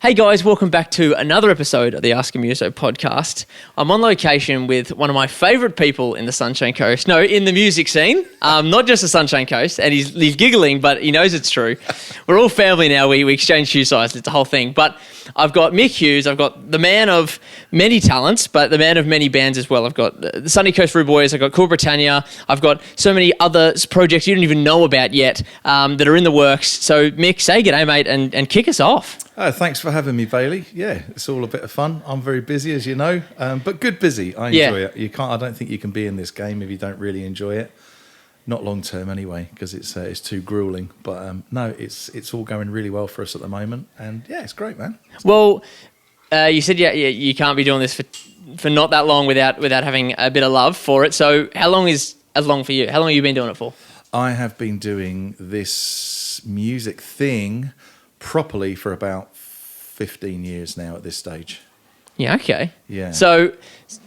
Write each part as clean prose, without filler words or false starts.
Hey guys, welcome back to another episode of the Ask a Muso podcast. I'm on location with one of my favourite people in the Sunshine Coast. No, in the music scene, not just the Sunshine Coast. And he's giggling, but he knows it's true. We're all family now. We exchange shoe size. It's a whole thing. But I've got Mick Hughes. I've got the man of many talents, but the man of many bands as well. I've got the Sunny Coast Rude Boys. I've got Cool Britannia. I've got so many other projects you don't even know about yet that are in the works. So Mick, say g'day, mate, and kick us off. Oh, thanks for having me, Bailey. Yeah, it's all a bit of fun. I'm very busy, as you know, but good busy. I enjoy it. I don't think you can be in this game if you don't really enjoy it. Not long term, anyway, because it's too grueling. But no, it's all going really well for us at the moment, and yeah, it's great, man. Well, you said you can't be doing this for not that long without having a bit of love for it. So how long is as long for you? How long have you been doing it for? I have been doing this music thing properly for about 15 years now at this stage. Yeah, okay. Yeah. So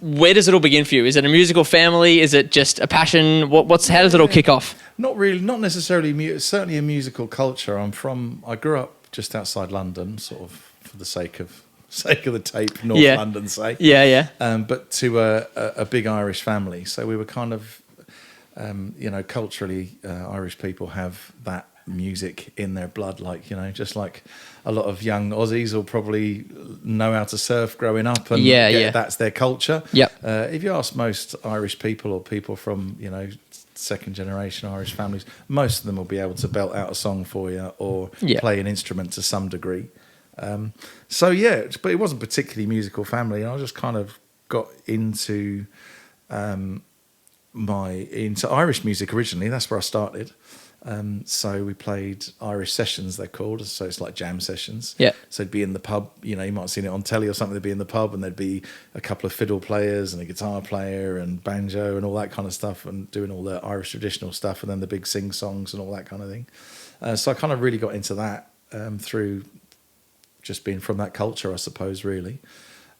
where does it all begin for you? Is it a musical family? Is it just a passion? How does it all kick off? Not really, not necessarily, certainly a musical culture. I grew up just outside London, sort of for the sake of the tape, North London, say. Yeah. But to a big Irish family. So we were kind of, culturally, Irish people have that music in their blood, just like a lot of young Aussies will probably know how to surf growing up, and that's their culture. Yep. If you ask most Irish people or people from second generation Irish families, most of them will be able to belt out a song for you or play an instrument to some degree. But it wasn't particularly musical family. I just kind of got into Irish music originally. That's where I started. So we played Irish sessions, they're called. So it's like jam sessions. Yeah. So it'd be in the pub, you might have seen it on telly or something. They'd be in the pub and there'd be a couple of fiddle players and a guitar player and banjo and all that kind of stuff, and doing all the Irish traditional stuff, and then the big sing songs and all that kind of thing. So I kind of really got into that through just being from that culture, I suppose, really.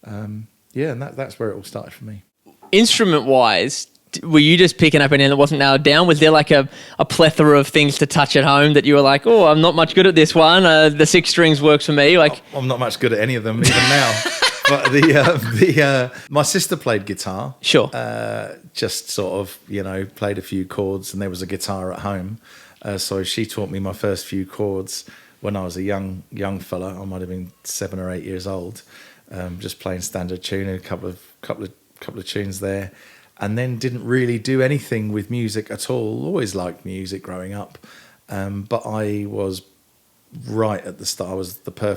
And that's where it all started for me. Instrument-wise, were you just picking up anything that wasn't nailed down? Was there like a plethora of things to touch at home that you were like, oh, I'm not much good at this one. The 6 strings works for me. I'm not much good at any of them even now. But my sister played guitar. Sure. Just sort of, played a few chords, and there was a guitar at home. So she taught me my first few chords when I was a young fella. I might have been 7 or 8 years old. Just playing standard tuning, a couple of tunes there. And then didn't really do anything with music at all. Always liked music growing up. But I was right at the start.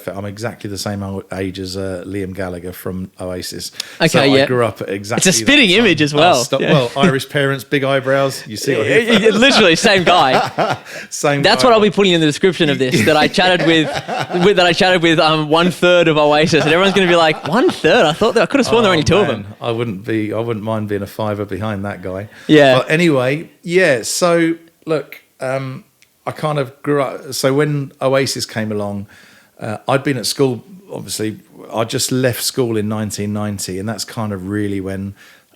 I'm exactly the same age as Liam Gallagher from Oasis. Okay, so I grew up at exactly. It's a spitting image as well. Well, Irish parents, big eyebrows. You see what I mean? Literally, same guy. Same. That's what I'll be putting in the description of this. That I chatted with 1/3 of Oasis, and everyone's going to be like, 1/3. I could have sworn there were only 2 of them. I wouldn't mind being a 5 behind that guy. Yeah. But anyway, yeah. So look. I kind of grew up. So when Oasis came along, I'd been at school. Obviously, I just left school in 1990, and that's kind of really when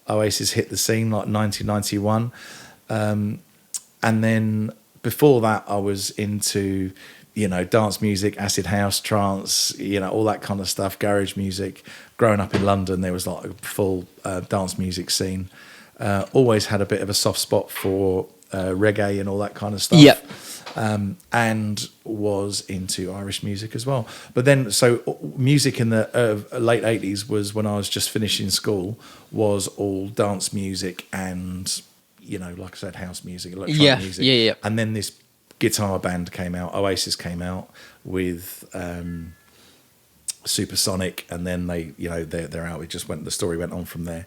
Oasis hit the scene, like 1991. And then before that, I was into, dance music, acid house, trance, all that kind of stuff, garage music. Growing up in London, there was like a full dance music scene. Always had a bit of a soft spot for reggae and all that kind of stuff. Yep. And was into Irish music as well. But then, so music in the late 80s was when I was just finishing school, was all dance music and, like I said, house music, electronic music. Yeah. And then this guitar band came out, Oasis came out with Supersonic, and then they're out. The story went on from there.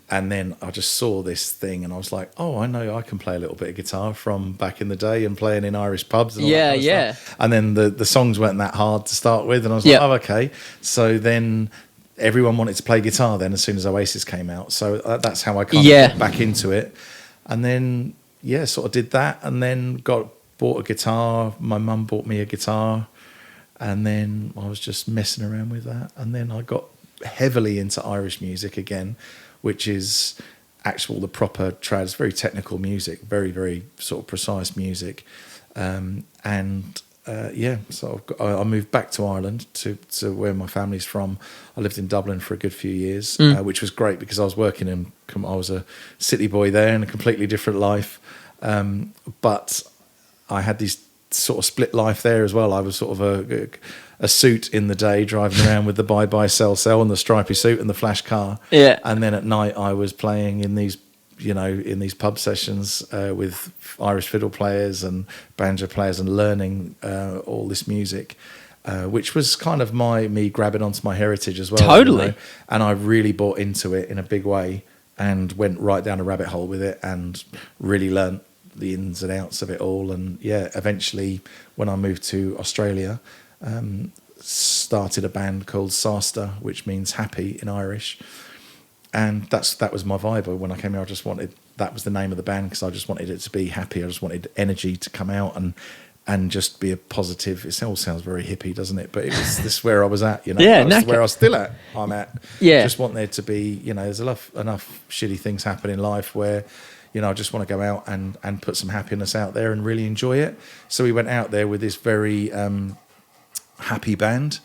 And then I just saw this thing, and I was like, oh, I know I can play a little bit of guitar from back in the day and playing in Irish pubs and all that kind of stuff. And then the songs weren't that hard to start with, and I was like, oh, okay. So then everyone wanted to play guitar then as soon as Oasis came out. So that's how I kind of got back into it. And then sort of did that, and then bought a guitar. My mum bought me a guitar. And then I was just messing around with that. And then I got heavily into Irish music again, which is the proper trad, very technical music, very, very sort of precise music. And I moved back to Ireland to where my family's from. I lived in Dublin for a good few years, which was great because I was working I was a city boy there in a completely different life. But I had these sort of split life there as well. I was sort of a suit in the day, driving around with the buy, sell and the stripy suit and the flash car. Yeah. And then at night I was playing in these pub sessions with Irish fiddle players and banjo players and learning all this music, which was kind of me grabbing onto my heritage as well. Totally. And I really bought into it in a big way and went right down a rabbit hole with it and really learnt the ins and outs of it all. And eventually when I moved to Australia, started a band called Sasta, which means happy in Irish. And that was my vibe. When I came here, that was the name of the band because I just wanted it to be happy. I just wanted energy to come out and just be a positive. It all sounds very hippie, doesn't it? But this is where I was at, Yeah, that's where I'm at. Yeah. Just want there to be, there's enough shitty things happen in life where, I just want to go out and put some happiness out there and really enjoy it. So we went out there with this very happy band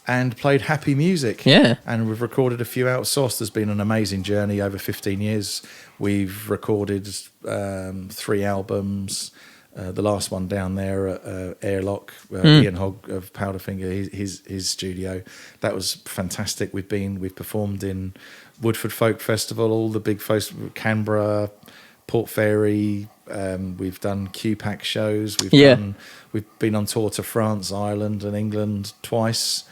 and played happy music. Yeah. And we've recorded a few out. Sauce has been an amazing journey over 15 years. We've recorded 3 albums. The last one down there at Airlock, Ian Hogg of Powderfinger, his studio. That was fantastic. We've performed in Woodford Folk Festival, all the big folks, Canberra, Port Fairy. We've done QPAC shows. We've been on tour to France, Ireland, and England twice.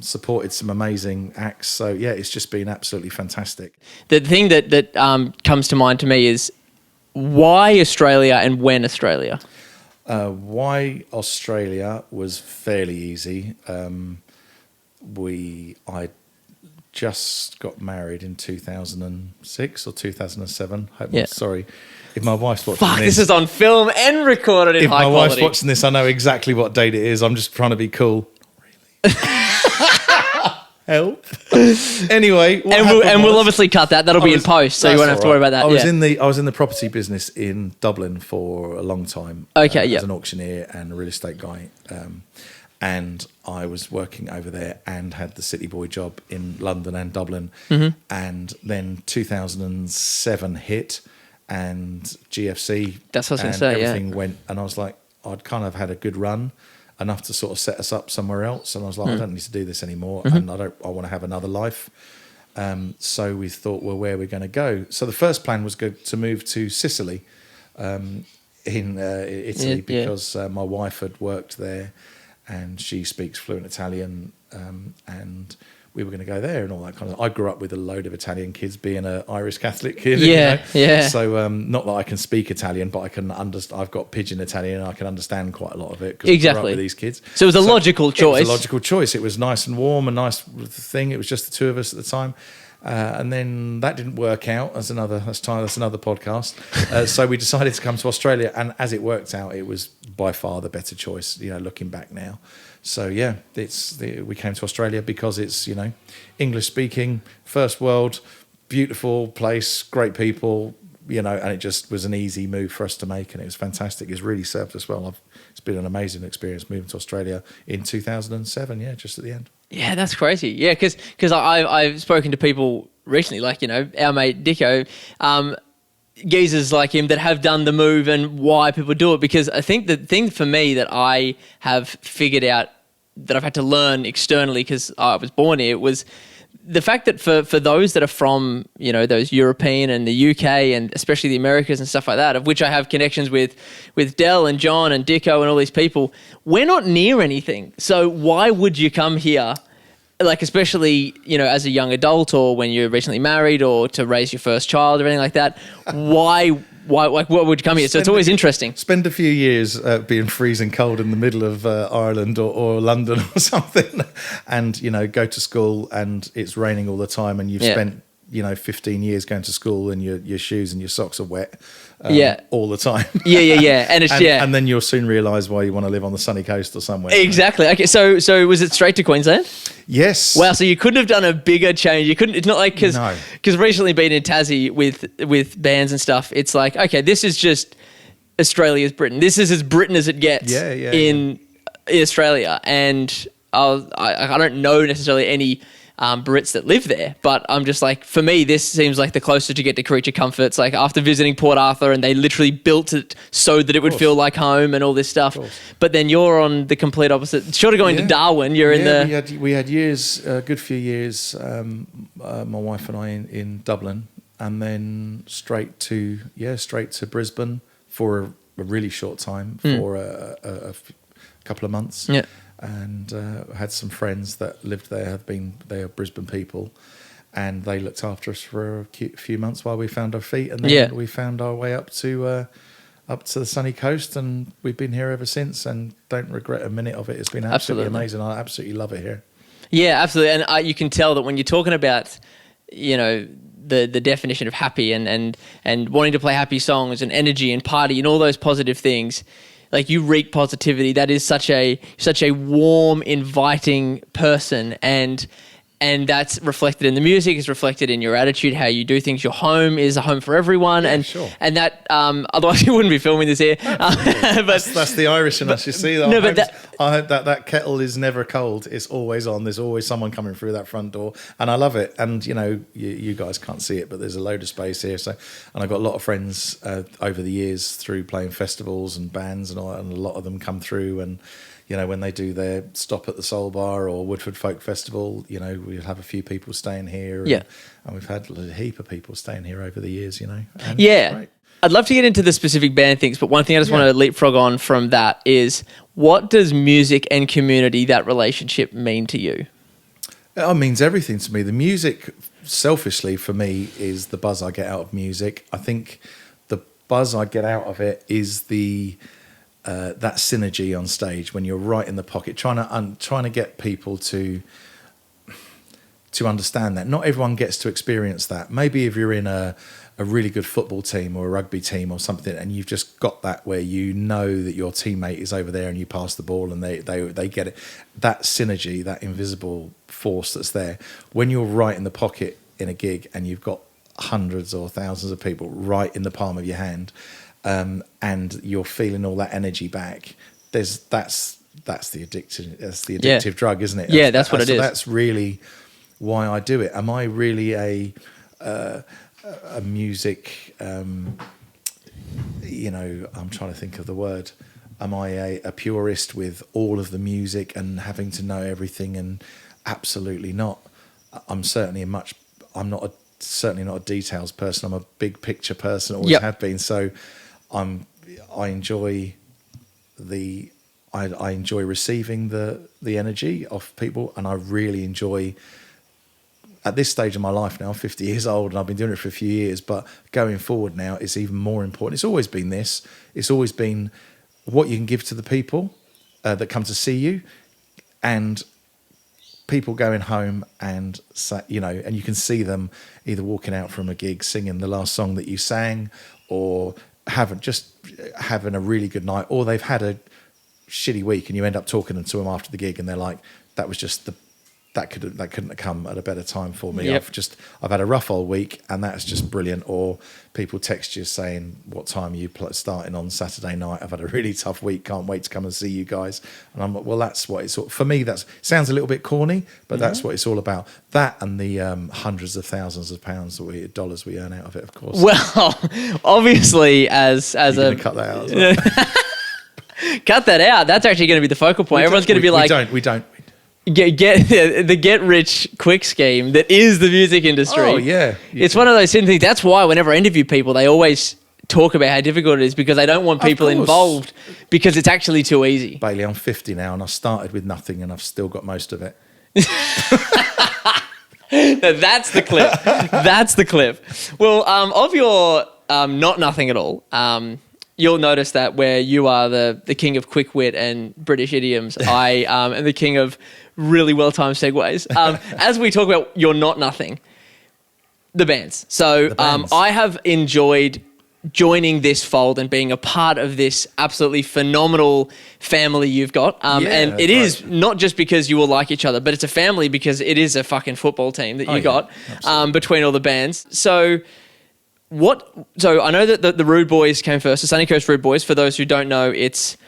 Supported some amazing acts. So it's just been absolutely fantastic. The thing that comes to mind to me is why Australia and when Australia? Why Australia was fairly easy. I just got married in 2006 or 2007. Sorry, if my wife's watching this is on film and recorded in high quality. If my wife's watching this, I know exactly what date it is. I'm just trying to be cool. Really? Help. Anyway, we'll obviously cut that. That'll be in post, so you won't have to worry about that. I was in the property business in Dublin for a long time. Okay, as an auctioneer and a real estate guy, and I was working over there and had the city boy job in London and Dublin. Mm-hmm. And then 2007 hit, and GFC. That's what I was going to say. Everything went, and I was like, I'd kind of had a good run. Enough to sort of set us up somewhere else, and I was like, I don't need to do this anymore, and I want to have another life. So we thought, well, where are we going to go? So the first plan was to move to Sicily, in Italy, because my wife had worked there, and she speaks fluent Italian, and we were going to go there and all that kind of. I grew up with a load of Italian kids, being an Irish Catholic kid. Yeah. So not that I can speak Italian, but I can understand. I've got pidgin Italian, and I can understand quite a lot of it. Exactly. I grew up with these kids. So it was a logical choice. It was a logical choice. It was nice and warm, a nice thing. It was just the two of us at the time. And then that didn't work out. That's another podcast. So we decided to come to Australia, and as it worked out, it was by far the better choice. Looking back now. So we came to Australia because it's English speaking, first world, beautiful place, great people, and it just was an easy move for us to make, and it was fantastic. It's really served us well. It's been an amazing experience moving to Australia in 2007. Just at the end. Yeah, that's crazy. Yeah, because I've spoken to people recently, like our mate Dicko. Geezers like him that have done the move and why people do it, because I think the thing for me that I have figured out that I've had to learn externally because I was born here was the fact that for those that are from those European and the UK and especially the Americas and stuff like that, of which I have connections with Del and John and Dicko and all these people, we're not near anything. So why would you come here? Like, especially, as a young adult or when you're recently married or to raise your first child or anything like that, why, like, what would you come here? So it's always interesting. Spend a few years being freezing cold in the middle of Ireland or London or something, and, go to school and it's raining all the time, and you've spent, 15 years going to school and your shoes and your socks are wet. All the time. Yeah. And it's and then you'll soon realise why you want to live on the sunny coast or somewhere. Exactly. Okay. So was it straight to Queensland? Yes. Wow. So you couldn't have done a bigger change. You couldn't. It's not like because recently being in Tassie with bands and stuff, it's like, okay, this is just Australia's Britain. This is as Britain as it gets. Yeah. In Australia, and I don't know necessarily any Brits that live there, but I'm just like, for me, this seems like the closest to get to creature comforts. Like after visiting Port Arthur, and they literally built it so that it would feel like home and all this stuff. But then you're on the complete opposite. Short of going to Darwin, you're in the. We had years, a good few years. My wife and I in Dublin, and then straight to Brisbane for a really short time for a couple of months. Yeah. And had some friends that lived there. They are Brisbane people, and they looked after us for a few months while we found our feet, and then we found our way up to the sunny coast, and we've been here ever since, and don't regret a minute of it. It's been absolutely amazing. I absolutely love it here. Yeah, absolutely, and you can tell that when you're talking about, the definition of happy and wanting to play happy songs and energy and party and all those positive things. Like, you reek positivity. That is such a warm, inviting person, and that's reflected in the music. It's reflected in your attitude, how you do things. Your home is a home for everyone, and that otherwise you wouldn't be filming this here. But that's the Irish in us. You see, that kettle is never cold. It's always on. There's always someone coming through that front door, and I love it. And you guys can't see it, but there's a load of space here. So, and I've got a lot of friends over the years through playing festivals and bands, and a lot of them come through and. When they do their stop at the Soul Bar or Woodford Folk Festival, we'll have a few people staying here. And we've had a heap of people staying here over the years, And I'd love to get into the specific band things, but one thing I just want to leapfrog on from that is, what does music and community, that relationship, mean to you? It means everything to me. The music, selfishly, for me, is the buzz I get out of music. I think the buzz I get out of it is that synergy on stage when you're right in the pocket, trying to get people to understand that. Not everyone gets to experience that. Maybe if you're in a really good football team or a rugby team or something, and you've just got that where you know that your teammate is over there and you pass the ball and they get it. That synergy, that invisible force that's there. When you're right in the pocket in a gig and you've got hundreds or thousands of people right in the palm of your hand, and you're feeling all that energy back. That's the addictive drug, isn't it? Yeah, that's what it is. That's really why I do it. Am I really a music? I'm trying to think of the word. Am I a purist with all of the music and having to know everything? And absolutely not. I'm certainly certainly not a details person. I'm a big picture person. Always have been. So. I enjoy I enjoy receiving the energy of people, and I really enjoy, at this stage of my life now, I'm 50 years old and I've been doing it for a few years, but going forward now it's even more important. It's always been this. It's always been what you can give to the people that come to see you, and people going home and and you can see them either walking out from a gig singing the last song that you sang, or having a really good night, or they've had a shitty week and you end up talking to them after the gig and they're like, that was just that couldn't have come at a better time for me. I've had a rough old week and that's just brilliant. Or people text you saying, what time are you starting on Saturday night? I've had a really tough week, can't wait to come and see you guys. And I'm like, well, that's what it's for me. That sounds a little bit corny, but that's what it's all about. That and the hundreds of thousands of dollars we earn out of it, of course. Well, obviously, as You're a gonna cut that out as well. Cut that out. That's actually going to be the focal point. Everyone's going to be like, we don't. Get rich quick scheme that is the music industry. Oh yeah, it's one of those things. That's why whenever I interview people, they always talk about how difficult it is, because they don't want people involved, because it's actually too easy. Bailey, I'm 50 now and I started with nothing and I've still got most of it. That's the clip. That's the clip. Well, of your not nothing at all, you'll notice that where you are the king of quick wit and British idioms, I am the king of really well-timed segues. As we talk about your not nothing, the bands. So I have enjoyed joining this fold and being a part of this absolutely phenomenal family you've got. And it is not just because you all like each other, but it's a family because it is a fucking football team that you got between all the bands. So I know that the Rude Boys came first, the Sunny Coast Rude Boys. For those who don't know, it's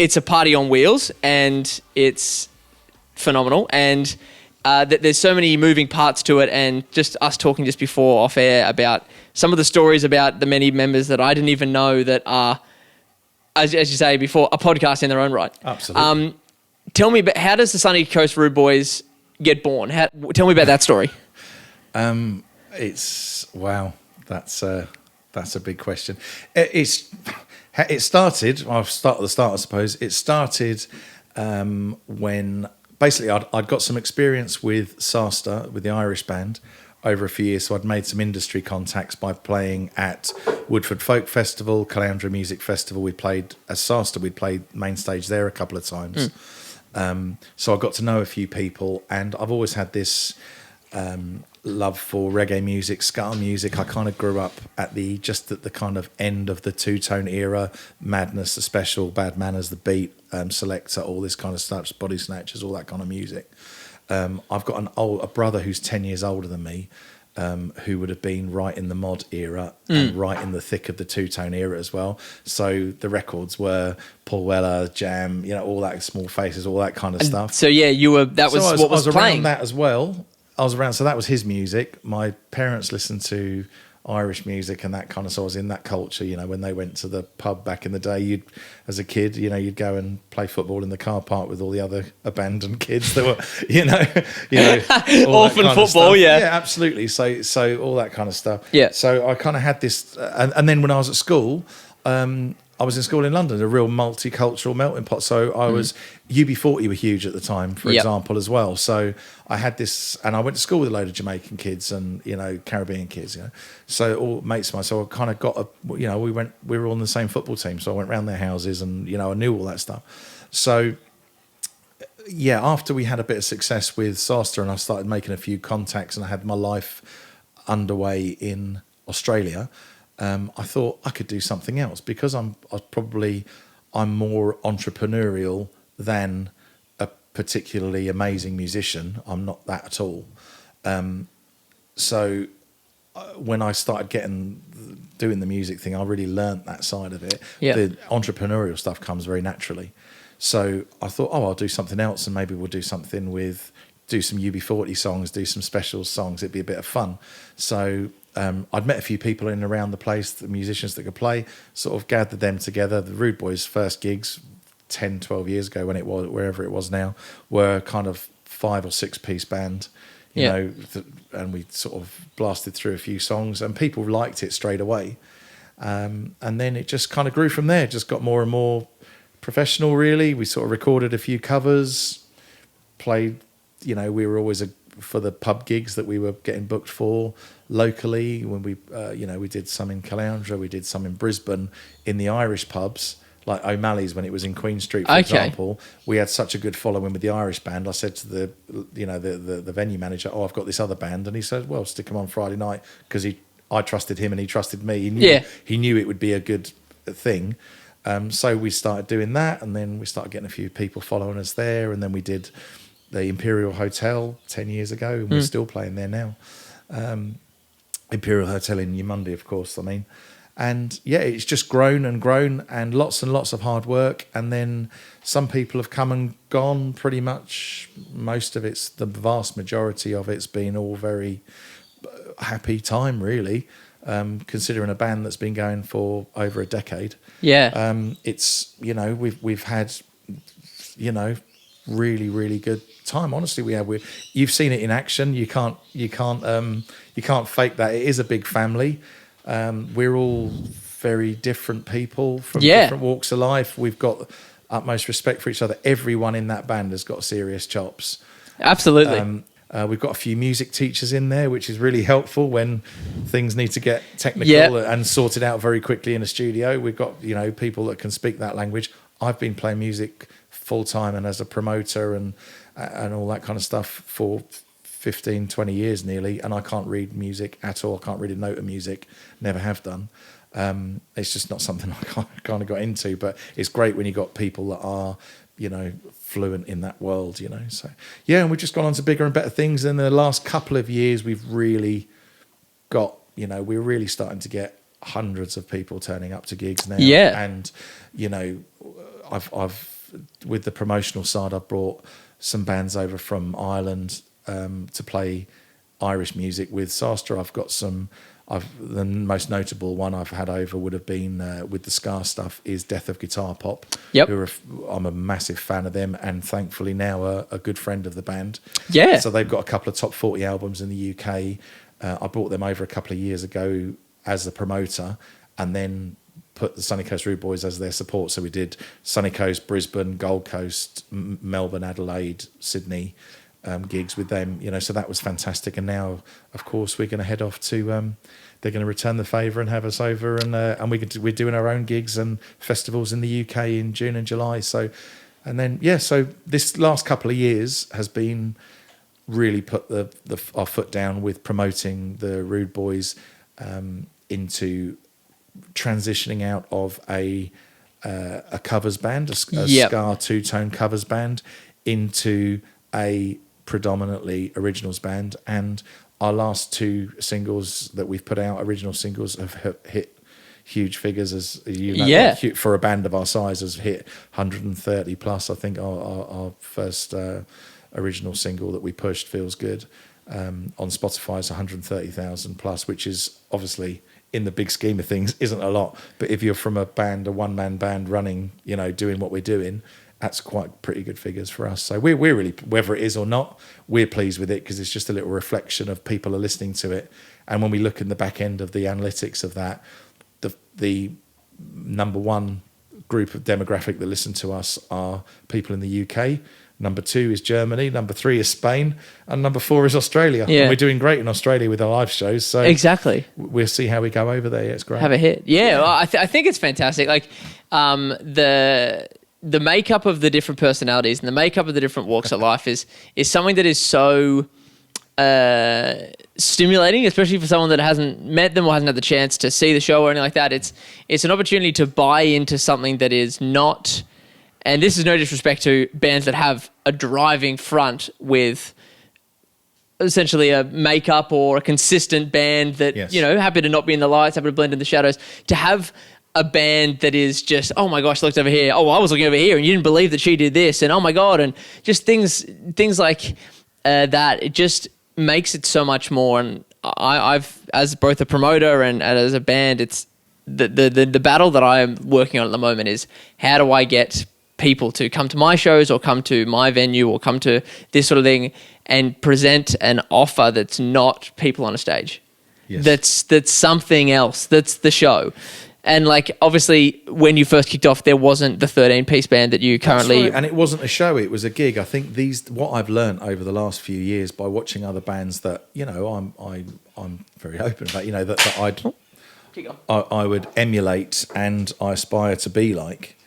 it's a party on wheels, and it's phenomenal. And there's so many moving parts to it, and just us talking just before off air about some of the stories about the many members that I didn't even know that are, as you say before, a podcast in their own right. Absolutely. Tell me about, how does the Sunny Coast Rude Boys get born? Tell me about that story. Wow, that's a big question. It started. I'll start at the start, I suppose. It started when basically I'd got some experience with SASTA, with the Irish band, over a few years. So I'd made some industry contacts by playing at Woodford Folk Festival, Caloundra Music Festival. We played as SASTA. We'd played main stage there a couple of times. So I got to know a few people, and I've always had this love for reggae music, ska music. I kind of grew up at the kind of end of the two-tone era, Madness, The Special, Bad Manners, The Beat, Selector, all this kind of stuff, Body Snatchers, all that kind of music. I've got a brother who's 10 years older than me, who would have been right in the mod era and right in the thick of the two-tone era as well. So the records were Paul Weller, Jam, all that, Small Faces, all that kind of stuff. So yeah, what was playing. Around that as well. I was around, so that was his music. My parents listened to Irish music and that kind of, so I was in that culture. When they went to the pub back in the day, as a kid, you'd go and play football in the car park with all the other abandoned kids that were, orphan football, yeah, absolutely. So all that kind of stuff. Yeah. So I kind of had this, and then when I was at school, I was in school in London, a real multicultural melting pot. So I was, UB40 were huge at the time, for example, as well. So I had this, and I went to school with a load of Jamaican kids and, Caribbean kids, So all mates of mine. So I kind of got we were all on the same football team. So I went round their houses and, I knew all that stuff. So yeah, after we had a bit of success with SASTA and I started making a few contacts and I had my life underway in Australia, I thought I could do something else because I'm more entrepreneurial than a particularly amazing musician. I'm not that at all. So when I started doing the music thing, I really learnt that side of it. Yeah. The entrepreneurial stuff comes very naturally. So I thought, I'll do something else and maybe we'll do something do some UB40 songs, do some special songs. It'd be a bit of fun. So I'd met a few people in and around the place, the musicians that could play, sort of gathered them together. The Rude Boys' first gigs 10, 12 years ago, when it was, wherever it was now, were kind of 5 or 6 piece band, and we sort of blasted through a few songs and people liked it straight away. And then it just kind of grew from there, just got more and more professional, really. We sort of recorded a few covers, played, we were always for the pub gigs that we were getting booked for locally. When we did some in Caloundra, we did some in Brisbane in the Irish pubs, like O'Malley's when it was in Queen Street, for example. We had such a good following with the Irish band. I said to the venue manager, I've got this other band, and he said, well, stick them on Friday night, because I trusted him and he trusted me. He knew it would be a good thing. So we started doing that, and then we started getting a few people following us there, and then we did the Imperial Hotel 10 years ago, and we're still playing there now. Imperial Hotel in Yamundi, of course, and yeah, it's just grown and lots of hard work. And then some people have come and gone. Pretty much the vast majority of it's been all very happy time, really, considering a band that's been going for over a decade. It's we've had really, really good time. Honestly, you've seen it in action. You can't fake that. It is a big family. We're all very different people from different walks of life. We've got utmost respect for each other. Everyone in that band has got serious chops. Absolutely. We've got a few music teachers in there, which is really helpful when things need to get technical and sorted out very quickly in a studio. We've got people that can speak that language. I've been playing music full time and as a promoter and all that kind of stuff for 15, 20 years nearly, and I can't read music at all. I can't read a note of music, never have done. It's just not something I kind of got into, but it's great when you got people that are, fluent in that world, So, yeah, and we've just gone on to bigger and better things. In the last couple of years, we've really got, we're really starting to get hundreds of people turning up to gigs now. Yeah. And, I've with the promotional side, I've brought some bands over from Ireland to play Irish music with Sastra. I've got some. The most notable one I've had over would have been with the ska stuff is Death of Guitar Pop. Yep. I'm a massive fan of them, and thankfully now a good friend of the band. Yeah. So they've got a couple of top 40 albums in the UK. I brought them over a couple of years ago as a promoter, and then put the Sunny Coast Rude Boys as their support. So we did Sunny Coast, Brisbane, Gold Coast, Melbourne, Adelaide, Sydney gigs with them. So that was fantastic. And now, of course, we're going to head off to. They're going to return the favour and have us over, and we're doing our own gigs and festivals in the UK in June and July. So this last couple of years has been really put our foot down with promoting the Rude Boys into transitioning out of a covers band, a ska two-tone covers band, into a predominantly originals band. And our last two singles that we've put out, original singles, have hit huge figures, as you know, for a band of our size, has hit 130 plus. I think our first original single that we pushed, Feels Good, on Spotify is 130,000 plus, which is obviously, in the big scheme of things, isn't a lot. But if you're from a one-man band running, doing what we're doing, that's quite pretty good figures for us. So we're really, whether it is or not, we're pleased with it, because it's just a little reflection of people are listening to it. And when we look in the back end of the analytics of that, the number one group of demographic that listen to us are people in the UK. Number 2 is Germany. Number 3 is Spain, and number 4 is Australia. Yeah. And we're doing great in Australia with our live shows. So exactly, we'll see how we go over there. Yeah, it's great. Have a hit. Yeah, well, I think it's fantastic. Like the makeup of the different personalities and the makeup of the different walks of life is something that is so stimulating, especially for someone that hasn't met them or hasn't had the chance to see the show or anything like that. It's an opportunity to buy into something that is not, and this is no disrespect to bands that have a driving front with essentially a makeup or a consistent band that, happy to not be in the lights, happy to blend in the shadows, to have a band that is just, oh my gosh, I looked over here. Oh, I was looking over here and you didn't believe that she did this. And oh my God. And just things like that, it just makes it so much more. And I've, as both a promoter and as a band, it's the battle that I am working on at the moment is, how do I get people to come to my shows or come to my venue or come to this sort of thing and present an offer that's not people on a stage. Yes. That's something else. That's the show. And like, obviously, when you first kicked off, there wasn't the 13-piece band that you currently... Right. And it wasn't a show, it was a gig. I think what I've learned over the last few years by watching other bands that, I'm very open about, that I would emulate and I aspire to be like.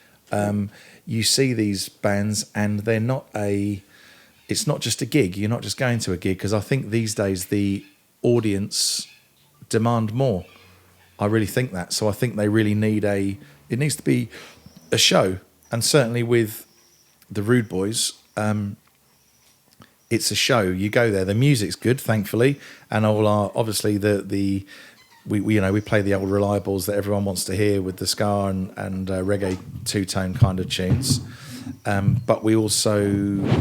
You see these bands and they're not it's not just a gig. You're not just going to a gig, because I think these days the audience demand more. I really think that. So I think they really need it needs to be a show. And certainly with the Rude Boys, it's a show. You go there, the music's good, thankfully, and all our, obviously we play the old reliables that everyone wants to hear with the ska and reggae two-tone kind of tunes. But we also,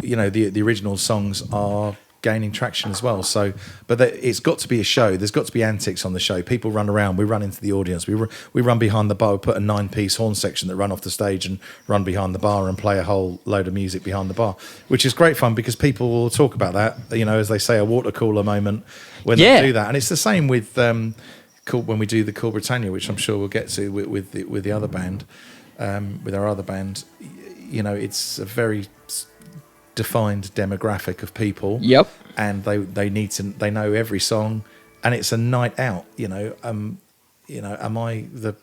the original songs are gaining traction as well. So, but it's got to be a show. There's got to be antics on the show. People run around. We run into the audience. We run behind the bar. We put a 9-piece horn section that run off the stage and run behind the bar and play a whole load of music behind the bar, which is great fun, because people will talk about that. As they say, a water cooler moment when they do that. And it's the same with when we do the Cool Britannia, which I'm sure we'll get to with the other band, with our other band. It's a very defined demographic of people. Yep. And they know every song, and it's a night out. Am I the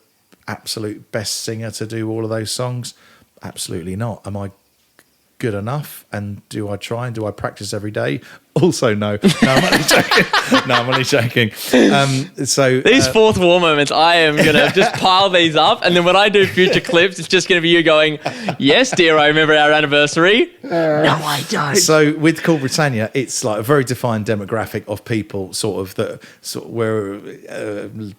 absolute best singer to do all of those songs? Absolutely not. Am I good enough? And do I try, and do I practice every day? Also, no. I'm only joking. So these fourth wall moments, I am gonna just pile these up, and then when I do future clips, it's just gonna be you going, "Yes, dear, I remember our anniversary." No, I don't. So with Cool Britannia, it's like a very defined demographic of people, where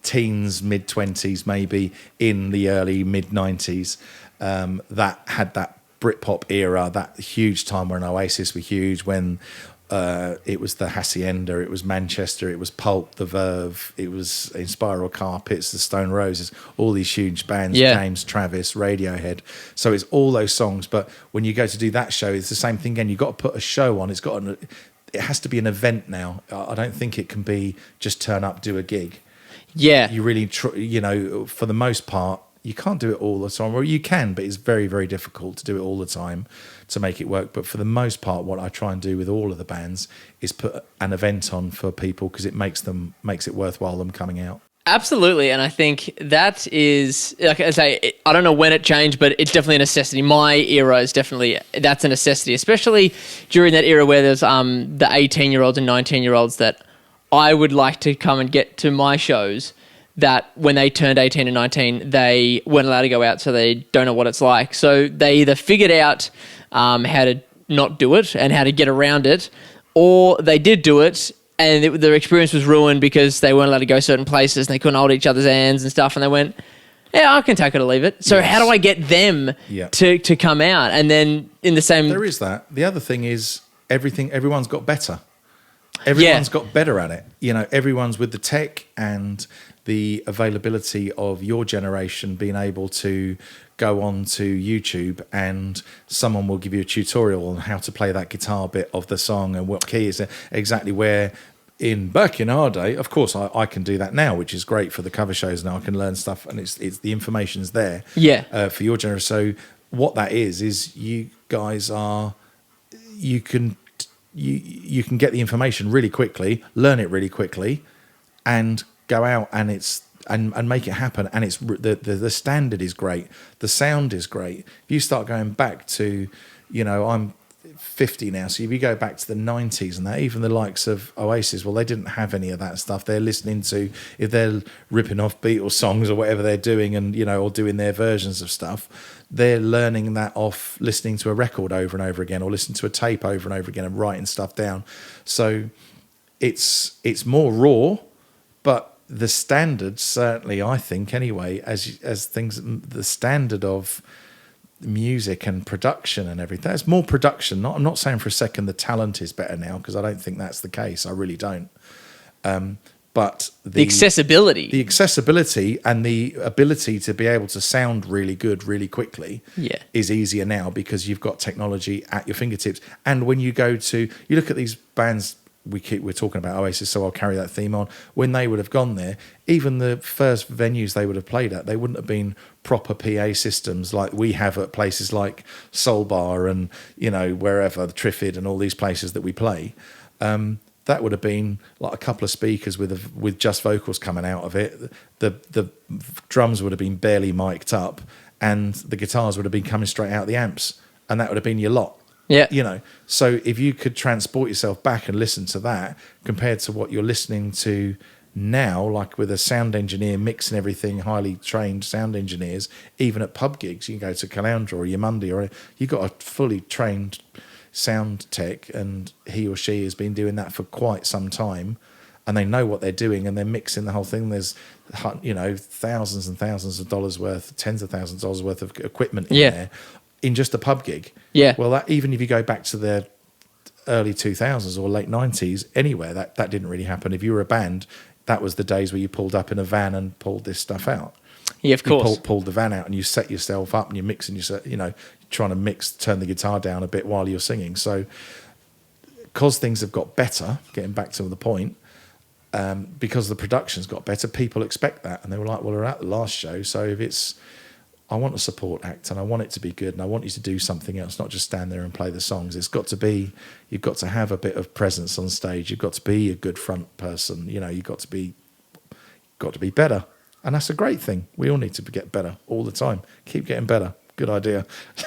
teens, mid-20s, maybe in the early mid-90s, that had that Britpop era, that huge time when Oasis were huge, when it was the Hacienda, it was Manchester, it was Pulp, The Verve, it was In Spiral Carpets, the Stone Roses, all these huge bands, James, Travis, Radiohead. So it's all those songs. But when you go to do that show, it's the same thing again. You've got to put a show on. It has to be an event now. I don't think it can be just turn up, do a gig. Yeah. You really, for the most part, you can't do it all the time. Well, you can, but it's very, very difficult to do it all the time to make it work. But for the most part, what I try and do with all of the bands is put an event on for people, because it makes it worthwhile them coming out. Absolutely, and I think that is, like I say, I don't know when it changed, but it's definitely a necessity. My era is that's a necessity, especially during that era where there's the 18-year-olds and 19-year-olds that I would like to come and get to my shows, that when they turned 18 and 19, they weren't allowed to go out, so they don't know what it's like. So they either figured out how to not do it and how to get around it, or they did do it and their experience was ruined because they weren't allowed to go certain places and they couldn't hold each other's hands and stuff, and they went, yeah, I can take it or leave it. So how do I get them to come out? And then in the same... There is that. The other thing is everyone's got better. Everyone's got better at it. Everyone's with the tech and the availability of your generation being able to go on to YouTube and someone will give you a tutorial on how to play that guitar bit of the song and what key is exactly where. Back in our day, of course, I can do that now, which is great for the cover shows. Now I can learn stuff, and it's the information's there. For your generation. So what that is you guys are, you can get the information really quickly, learn it really quickly, and go out and make it happen. And it's the standard is great, the sound is great. If you start going back to, I'm 50 now, so if you go back to the 90s and that, even the likes of Oasis, well, they didn't have any of that stuff. They're listening to, if they're ripping off Beatles songs or whatever they're doing, and or doing their versions of stuff, they're learning that off listening to a record over and over again, or listening to a tape over and over again and writing stuff down. So it's more raw, but the standard, certainly I think anyway, as things, the standard of music and production and everything, there's more production. I'm not saying for a second the talent is better now, because I don't think that's the case. I really don't. But the accessibility and the ability to be able to sound really good really quickly is easier now, because you've got technology at your fingertips. And when you look at theyese bands, we're talking about Oasis, so I'll carry that theme on. When they would have gone there, even the first venues they would have played at, they wouldn't have been proper PA systems like we have at places like Soul Bar and wherever, the Triffid and all these places that we play. That would have been like a couple of speakers with just vocals coming out of it. The drums would have been barely mic'd up, and the guitars would have been coming straight out of the amps, and that would have been your lot. So if you could transport yourself back and listen to that compared to what you're listening to now, like with a sound engineer mixing everything, highly trained sound engineers, even at pub gigs, you can go to Caloundra or Yamundi, or you've got a fully trained sound tech, and he or she has been doing that for quite some time, and they know what they're doing, and they're mixing the whole thing. There's thousands and thousands of dollars worth, tens of thousands of dollars worth of equipment in there in just a pub gig. Well, that, even if you go back to the early 2000s or late 90s, anywhere, that didn't really happen. If you were a band, that was the days where you pulled up in a van and pulled this stuff out. Of course. You pulled the van out and you set yourself up and you're mixing, trying to mix, turn the guitar down a bit while you're singing. So because things have got better, getting back to the point, because the production's got better, people expect that. And they were like, well, we're at the last show, so if it's, I want a support act and I want it to be good and I want you to do something else, not just stand there and play the songs. It's got to be, you've got to have a bit of presence on stage. You've got to be a good front person. You've got to be better. And that's a great thing. We all need to get better all the time. Keep getting better. Good idea.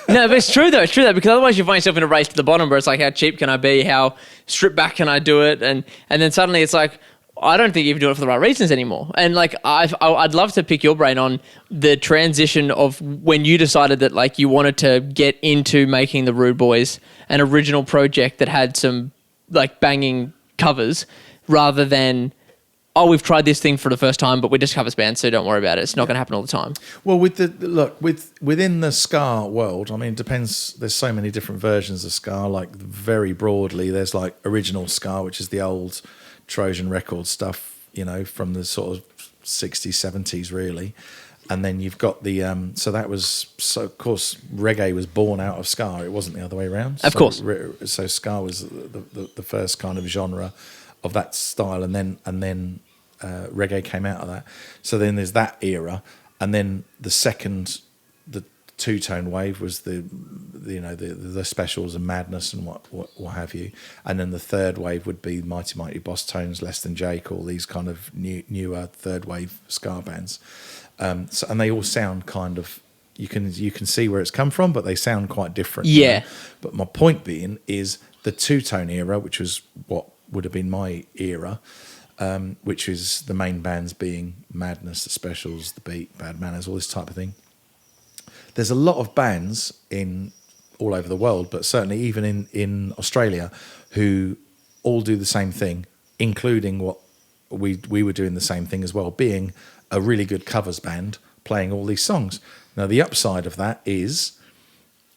No, but it's true though, because otherwise you find yourself in a race to the bottom where it's like, how cheap can I be? How stripped back can I do it? And then suddenly it's like, I don't think you're doing it for the right reasons anymore. And like, I'd love to pick your brain on the transition of when you decided that like you wanted to get into making the Rude Boys an original project that had some like banging covers, rather than oh, we've tried this thing for the first time, but we're just covers band, so don't worry about it. It's not going to happen all the time. Well, within the ska world, I mean, it depends. There's so many different versions of ska. Like very broadly, there's like original ska, which is the old Trojan record stuff, you know, from the sort of 60s, 70s, really. And then you've got the of course reggae was born out of ska. It wasn't the other way around. Of course. So ska was the first kind of genre of that style, and then reggae came out of that. So then there's that era, and then the two-tone wave was the specials and Madness and what have you, and then the third wave would be Mighty Mighty Boss Tones, Less Than Jake, all these kind of newer third wave ska bands. And they all sound kind of, you can see where it's come from, but they sound quite different. Yeah. You know? But my point being is the two-tone era, which was what would have been my era, which is the main bands being Madness, the Specials, the Beat, Bad Manners, all this type of thing. There's a lot of bands in all over the world, but certainly even in Australia, who all do the same thing, including what we were doing the same thing as well, being a really good covers band playing all these songs. Now, the upside of that is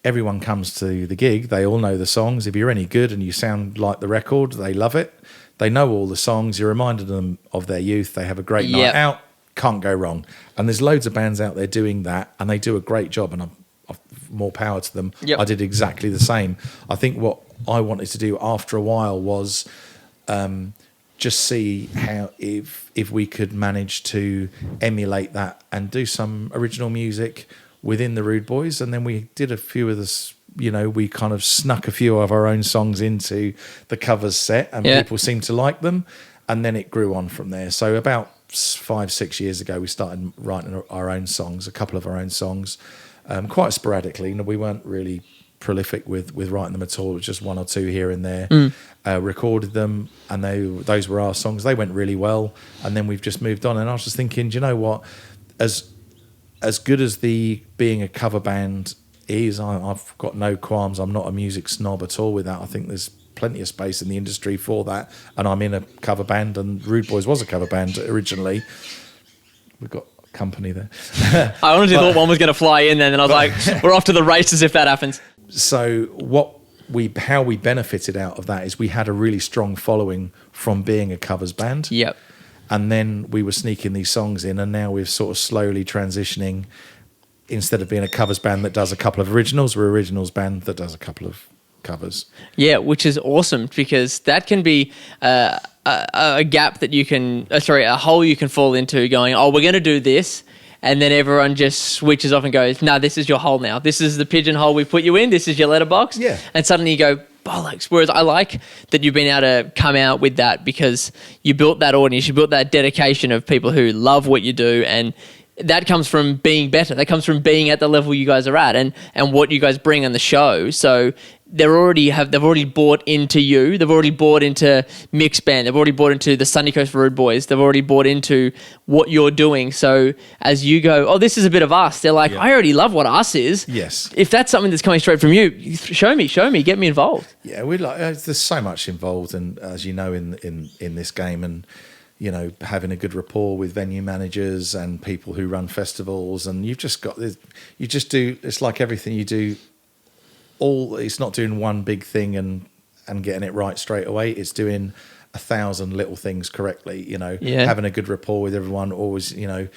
everyone comes to the gig. They all know the songs. If you're any good and you sound like the record, they love it. They know all the songs. You're reminded them of their youth. They have a great night out. Can't go wrong. And there's loads of bands out there doing that, and they do a great job, and I've more power to them. Yep. I did exactly the same. I think what I wanted to do after a while was just see how if we could manage to emulate that and do some original music within the Rude Boys. And then we did a few of this, you know, we kind of snuck a few of our own songs into the covers set, and people seemed to like them, and then it grew on from there. So about 5-6 years ago we started writing our own songs, a couple of our own songs, quite sporadically. You know, we weren't really prolific with writing them at all. It was just one or two here and there. Recorded them, and those were our songs. They went really well, and then we've just moved on. And I was just thinking, do you know what, as good as the being a cover band is, I've got no qualms. I'm not a music snob at all with that. I think there's plenty of space in the industry for that, and I'm in a cover band, and Rude Boys was a cover band originally. We've got company there. I honestly thought one was going to fly in then, and I was like, we're off to the races if that happens. So how we benefited out of that is we had a really strong following from being a covers band. Yep. And then we were sneaking these songs in, and now we're sort of slowly transitioning. Instead of being a covers band that does a couple of originals, we're an originals band that does a couple of covers. Yeah, which is awesome, because that can be a gap that you can, a hole you can fall into, going, oh, we're going to do this, and then everyone just switches off and goes, no, this is your hole now. This is the pigeonhole we put you in. This is your letterbox. Yeah. And suddenly you go, bollocks. Whereas I like that you've been able to come out with that, because you built that audience, you built that dedication of people who love what you do, and that comes from being better. That comes from being at the level you guys are at, and what you guys bring on the show. So they've already bought into you. They've already bought into Mick's band. They've already bought into the Sunny Coast Rude Boys. They've already bought into what you're doing. So as you go, oh, this is a bit of us, they're like, I already love what us is. Yes. If that's something that's coming straight from you, show me, get me involved. Yeah, we like. There's so much involved, and as you know, in this game, and you know, having a good rapport with venue managers and people who run festivals, and you just do. It's like everything you do. It's not doing one big thing and getting it right straight away. It's doing 1,000 little things correctly. You know, having a good rapport with everyone. Always, you know,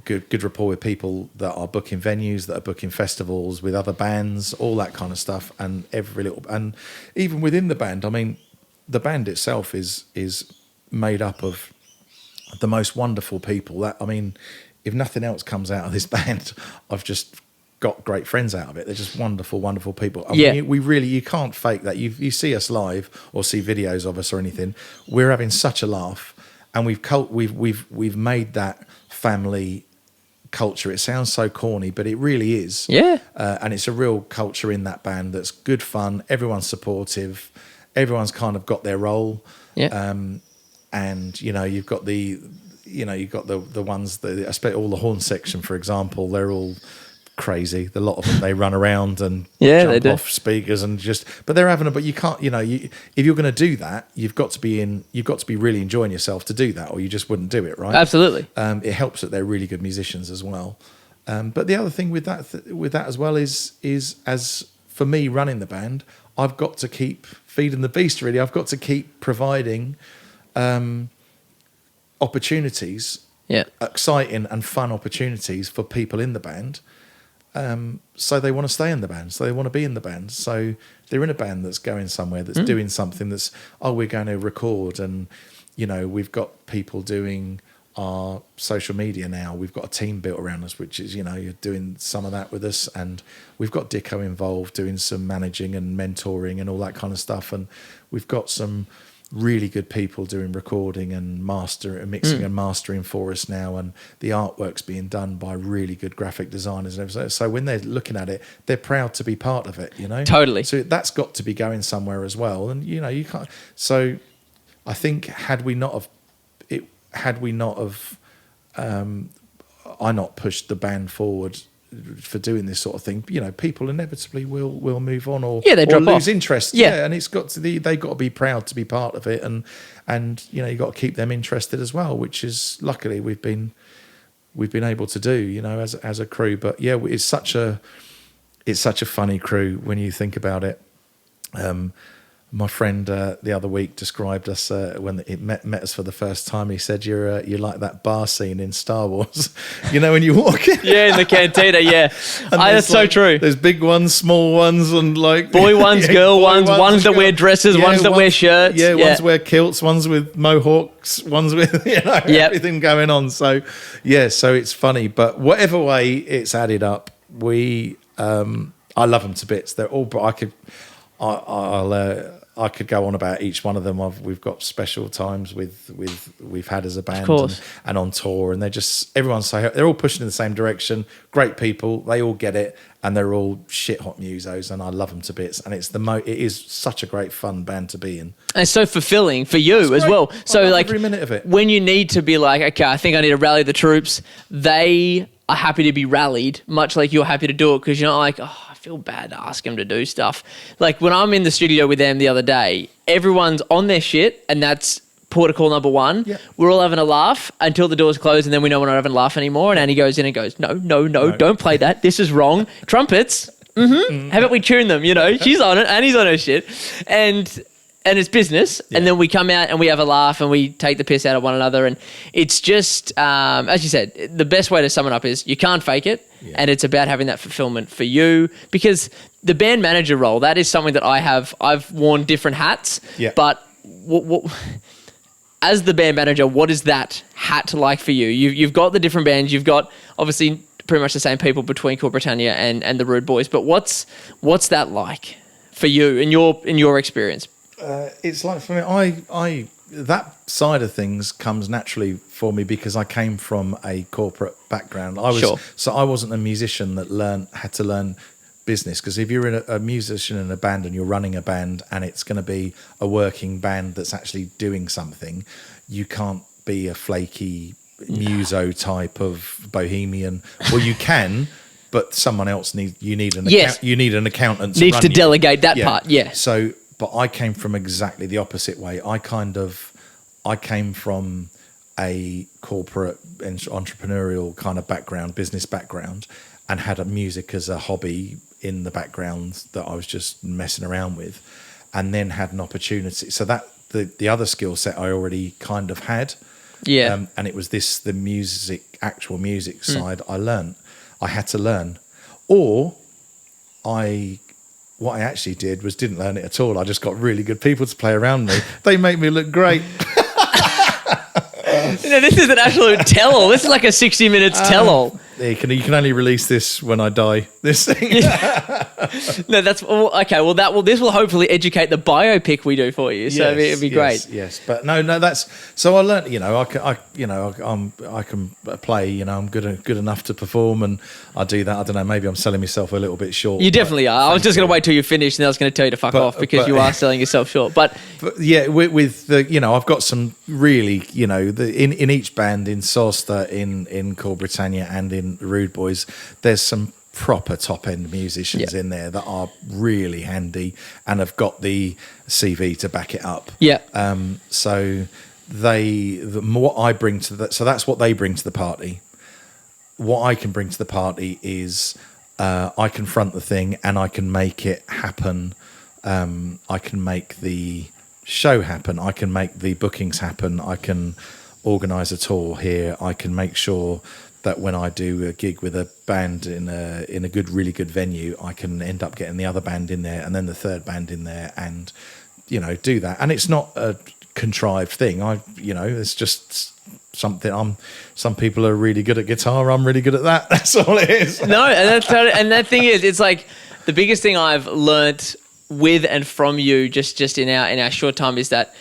good rapport with people that are booking venues, that are booking festivals, with other bands, all that kind of stuff. And and even within the band, I mean, the band itself is made up of the most wonderful people. That, I mean, if nothing else comes out of this band, I've just got great friends out of it. They're just wonderful, wonderful people. I mean, you can't fake that. You see us live or see videos of us or anything. We're having such a laugh, and we've made that family culture. It sounds so corny, but it really is. Yeah. And it's a real culture in that band that's good fun. Everyone's supportive. Everyone's kind of got their role. Yeah. And you know, you've got the ones that, I expect all the horn section, for example, they're all crazy. A lot of them, they run around and jump off speakers and but they're having but you can't, if you're going to do that, you've got to be really enjoying yourself to do that, or you just wouldn't do it, right? Absolutely. It helps that they're really good musicians as well. But the other thing with that as well is as for me running the band, I've got to keep feeding the beast, really. I've got to keep providing opportunities, exciting and fun opportunities for people in the band. So they want to stay in the band, so they want to be in the band. So they're in a band that's going somewhere, that's doing something that's, we're going to record, and, we've got people doing our social media now. We've got a team built around us, which is, you're doing some of that with us, and we've got Dicko involved doing some managing and mentoring and all that kind of stuff, and we've got some really good people doing recording and mixing and mastering for us now, and the artwork's being done by really good graphic designers and everything. So when they're looking at it, they're proud to be part of it, Totally. So that's got to be going somewhere as well, and you can't. So I think had we not I not pushed the band forward for doing this sort of thing, people inevitably will move on, or they drop lose off. interest. And it's got to they've got to be proud to be part of it, and you've got to keep them interested as well, which is luckily we've been able to do, as a crew. But it's such a funny crew when you think about it. My friend the other week described us when he met us for the first time. He said, "You're like that bar scene in Star Wars, when you walk in." In the cantina. That's so true. There's big ones, small ones, and like boy ones, girl ones that wear dresses, ones that wear shirts. Ones wear kilts, ones with mohawks, ones with everything going on. So so it's funny, but whatever way it's added up, I love them to bits. They're all. I could go on about each one of them. We've got special times we've had as a band, and on tour, and they're all pushing in the same direction. Great people, they all get it, and they're all shit hot musos, and I love them to bits. And it is such a great fun band to be in, and so fulfilling for you as well. So like every minute of it, when you need to be like, okay, I think I need to rally the troops, they are happy to be rallied, much like you're happy to do it, because you're not like, I feel bad to ask them to do stuff. Like when I'm in the studio with them the other day, everyone's on their shit, and that's protocol number one. We're all having a laugh until the doors close, and then we know we're not having a laugh anymore, and Annie goes in and goes, no, don't play that. This is wrong. Trumpets. How about we tune them? She's on it, Annie's on her shit. And it's business, and then we come out and we have a laugh and we take the piss out of one another, and it's just, as you said, the best way to sum it up is you can't fake it, and it's about having that fulfillment for you, because the band manager role, that is something that I've worn different hats, but what as the band manager, what is that hat like for you? You've got the different bands, you've got obviously pretty much the same people between Cool Britannia and the Rude Boys, but what's that like for you in your experience? It's like for me, I that side of things comes naturally for me because I came from a corporate background. So I wasn't a musician that had to learn business, because if you're a musician in a band and you're running a band and it's going to be a working band that's actually doing something, you can't be a flaky muso type of bohemian. Well, you can. But someone else you need an accountant to delegate that part. So. But I came from exactly the opposite way. I came from a corporate entrepreneurial kind of background, business background, and had music as a hobby in the background that I was just messing around with, and then had an opportunity. So that the other skill set I already kind of had. And it was the actual music side I had to learn. Or what I actually did was didn't learn it at all. I just got really good people to play around me. They make me look great. This is an absolute tell-all. This is like a 60 minutes tell-all. You can only release this when I die. This thing. No, that's okay. Well, this will hopefully educate the biopic we do for you. So it'd be great. Yes, but no. That's so I learned. I can play. I'm good enough to perform, and I do that. I don't know. Maybe I'm selling myself a little bit short. You definitely are. I was just going to wait till you finish, and I was going to tell you to fuck off because you are selling yourself short. But yeah, with the I've got some really in each band, in Sosta, in Cool Britannia, and in Rude Boys, there's some proper top end musicians in there that are really handy and have got the CV to back it up. So what I bring to that, so that's what they bring to the party. What I can bring to the party is I can front the thing and I can make it happen. I can make the show happen. I can make the bookings happen. I can organise a tour here. I can make sure that when I do a gig with a band in a really good venue, I can end up getting the other band in there and then the third band in there, and do that. And it's not a contrived thing. It's just something. Some people are really good at guitar. I'm really good at that. That's all it is. No, and that thing is, it's like the biggest thing I've learnt with and from you just in our short time is that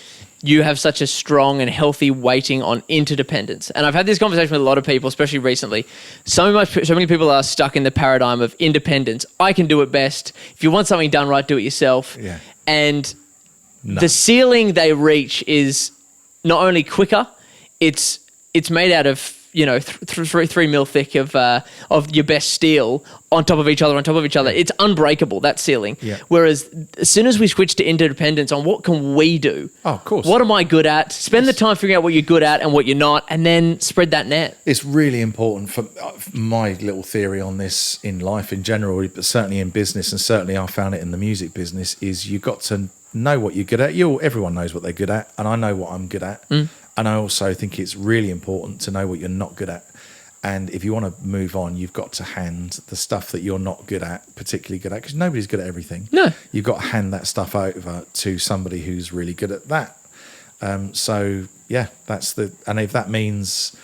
you have such a strong and healthy weighting on interdependence. And I've had this conversation with a lot of people, especially recently. So many people are stuck in the paradigm of independence. I can do it best. If you want something done right, do it yourself. Yeah. And the ceiling they reach is not only quicker, it's made out of 3 mil thick of your best steel on top of each other. It's unbreakable, that ceiling. Yeah. Whereas as soon as we switch to interdependence on what can we do? Oh, of course. What am I good at? Spend the time figuring out what you're good at and what you're not, and then spread that net. It's really important for my little theory on this in life in general, but certainly in business, and certainly I found it in the music business, is you've got to know what you're good at. Everyone knows what they're good at, and I know what I'm good at. And I also think it's really important to know what you're not good at. And if you want to move on, you've got to hand the stuff that you're not good at, particularly good at, because nobody's good at everything. No. You've got to hand that stuff over to somebody who's really good at that. And if that means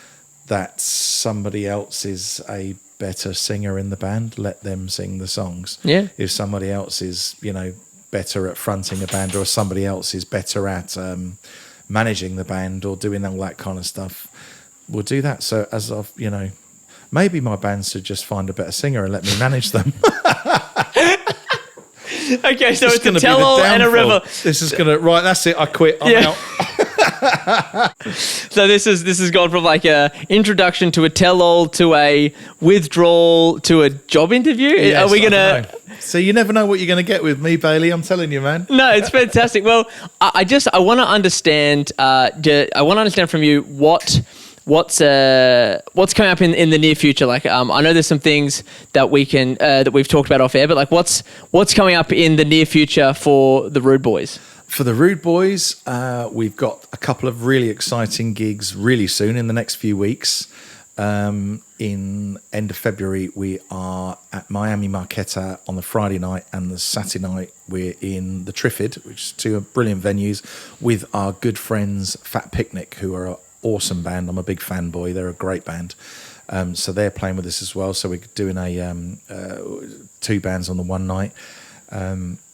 that somebody else is a better singer in the band, let them sing the songs. Yeah. If somebody else is, better at fronting a band, or somebody else is better at managing the band or doing all that kind of stuff, we'll do that. So as of maybe my band should just find a better singer and let me manage them. Okay, so it's a tell-all and a river. This is gonna that's it. I quit. I'm out. So this has gone from like a introduction to a tell-all to a withdrawal to a job interview. Yes, are we gonna? So you never know what you're gonna get with me, Bailey. I'm telling you, man. No, it's fantastic. Well, I want to understand. From you what's coming up in the near future. Like, I know there's some things that we've talked about off air, but like, what's coming up in the near future for the Rude Boys? For the Rude Boys, we've got a couple of really exciting gigs really soon in the next few weeks. In end of February, we are at Miami Marquetta on the Friday night, and the Saturday night we're in the Triffid, which is two brilliant venues, with our good friends Fat Picnic, who are an awesome band. I'm a big fanboy. They're a great band. So they're playing with us as well. So we're doing two bands on the one night.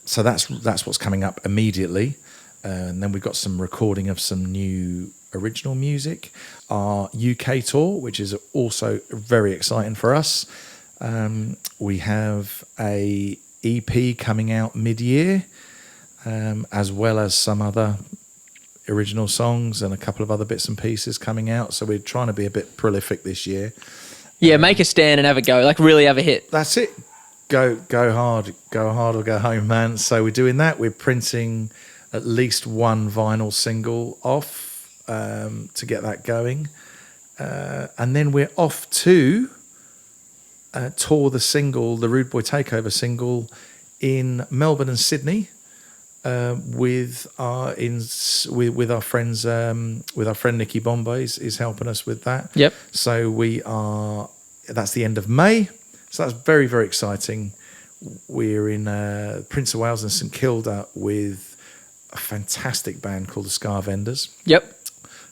So that's what's coming up immediately. And then we've got some recording of some new original music. Our UK tour, which is also very exciting for us. We have a EP coming out mid-year, as well as some other original songs and a couple of other bits and pieces coming out. So we're trying to be a bit prolific this year. Yeah, make a stand and have a go. Like, really have a hit. That's it. Go hard or go home, man. So we're doing that. We're printing at least one vinyl single off to get that going. And then we're off to tour the Rude Boy Takeover single in Melbourne and Sydney with our friends, with our friend Nicky Bombay is helping us with that. Yep. So that's the end of May. So that's very, very exciting. We're in Prince of Wales and St Kilda with a fantastic band called the Scar Vendors. Yep.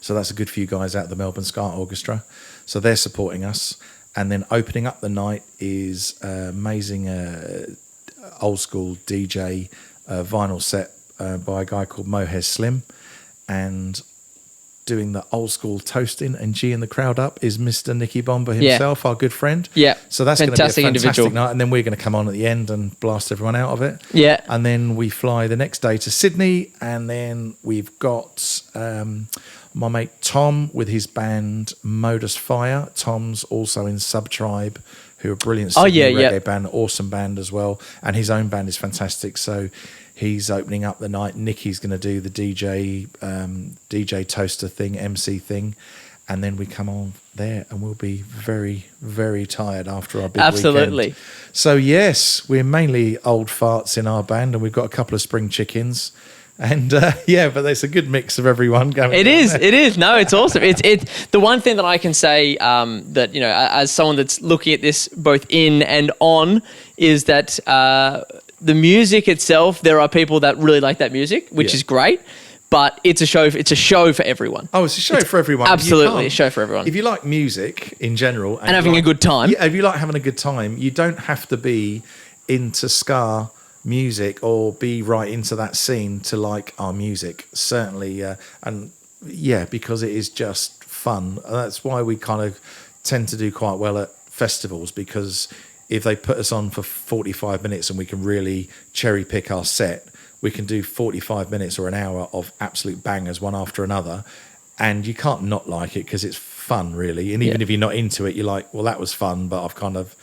So that's a good few guys out of the Melbourne Scar Orchestra. So they're supporting us. And then opening up the night is amazing old school DJ vinyl set by a guy called Mohez Slim. And doing the old school toasting and G-ing the crowd up is Mr. Nicky Bomber himself, our good friend. Yeah. So that's going to be a fantastic individual night. And then we're going to come on at the end and blast everyone out of it. Yeah. And then we fly the next day to Sydney. And then we've got my mate Tom with his band Modus Fire. Tom's also in Subtribe, who are brilliant Sydney reggae yeah. band, awesome band as well. And his own band is fantastic. So he's opening up the night. Nicky's going to do the DJ toaster thing, MC thing. And then we come on there and we'll be very, very tired after our big weekend. So, yes, we're mainly old farts in our band and we've got a couple of spring chickens. And, but there's a good mix of everyone going. It is. No, it's awesome. It's the one thing that I can say that, as someone that's looking at this both in and on, is that the music itself, there are people that really like that music, which is great. But it's a show. It's a show for everyone. Oh, it's a show for everyone. Absolutely, a show for everyone. If you like music in general and having a good time, if you like having a good time, you don't have to be into ska music or be right into that scene to like our music. Certainly, because it is just fun. That's why we kind of tend to do quite well at festivals, because if they put us on for 45 minutes and we can really cherry pick our set, we can do 45 minutes or an hour of absolute bangers one after another, and you can't not like it because it's fun, really. And even if you're not into it, you're like, well, that was fun, but I've kind of...